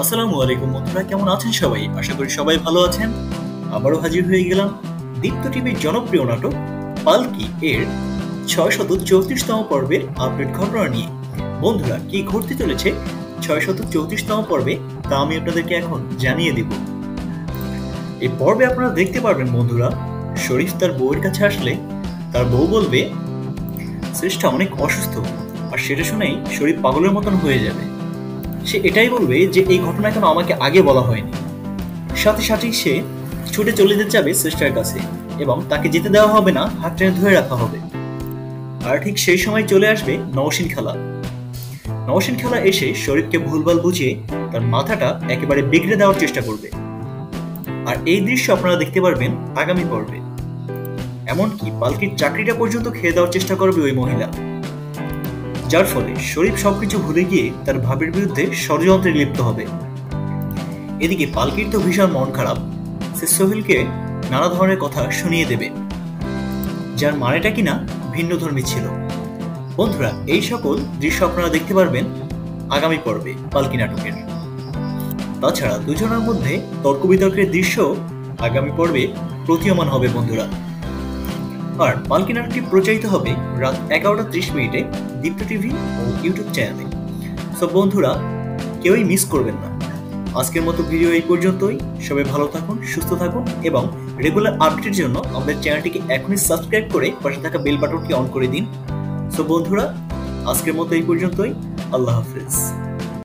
আসসালামু আলাইকুম বন্ধুরা, কেমন আছেন সবাই? আশা করি সবাই ভালো আছেন। আবারও হাজির হয়ে গেলাম দীপ্ত টিভির জনপ্রিয় নাটক পালকি এর ৬৩৪তম পর্বের আপডেট ঘটনা নিয়ে। বন্ধুরা, কি ঘটতে চলেছে ৬৩৪তম পর্বে তা আমি আপনাদেরকে এখন জানিয়ে দিব। এই পর্বে আপনারা দেখতে পারবেন বন্ধুরা, শরীফ তার বউয়ের কাছে আসলে তার বউ বলবে শ্রেষ্ঠা অনেক অসুস্থ, আর সেটা শুনেই শরীফ পাগলের মতন হয়ে যাবে। সে এটাই বলবে যে এই ঘটনা কেন আমাকে আগে বলা হয়নি। সাথে সাথে সে ছুটে চলে যেতে যাবে শ্রেষ্ঠার কাছে এবং তাকে যেতে দেওয়া হবে না, হাত টেনে ধরে রাখা হবে। আর ঠিক সেই সময় চলে আসবে নওশিন খালা। নওশিন খালা এসে শরীফকে ভুলভাল বুঝিয়ে তার মাথাটা একেবারে বিগড়ে দেওয়ার চেষ্টা করবে। আর এই দৃশ্য আপনারা দেখতে পারবেন আগামী পর্বে। এমনকি পালকির চাকরিটা পর্যন্ত খেয়ে দেওয়ার চেষ্টা করবে ওই মহিলা, যার ফলে শরীফ সবকিছু ভুলে গিয়ে তার ভাবির বিরুদ্ধে ষড়যন্ত্রে লিপ্ত হবে। এদিকে পালকির তো ভীষণ মন খারাপ, সে সোহেলকে নানা ধরনের কথা শুনিয়ে দেবে, যার মানেটা কিনা ভিন্ন ধর্মী ছিল। বন্ধুরা, এই সকল দৃশ্য আপনারা দেখতে পারবেন আগামী পর্বে পালকি নাটকের। তাছাড়া দুজনের মধ্যে তর্ক বিতর্কের দৃশ্য আগামী পর্বে প্রতীয়মান হবে বন্ধুরা। আর পালকি নাটকটি প্রচারিত হবে রাত 11:30 দীপ্ত টিভি ও ইউটিউব চ্যানেলে। সো বন্ধুরা, কেউই মিস করবেন না। আজকের মতো ভিডিও এই পর্যন্তই। সবাই ভালো থাকুন, সুস্থ থাকুন এবং রেগুলার আপডেটের জন্য আমাদের চ্যানেলটিকে এখনই সাবস্ক্রাইব করে পাশে থাকা বেল বাটনটি অন করে দিন। সো বন্ধুরা, আজকের মতো এই পর্যন্তই। আল্লাহ হাফেজ।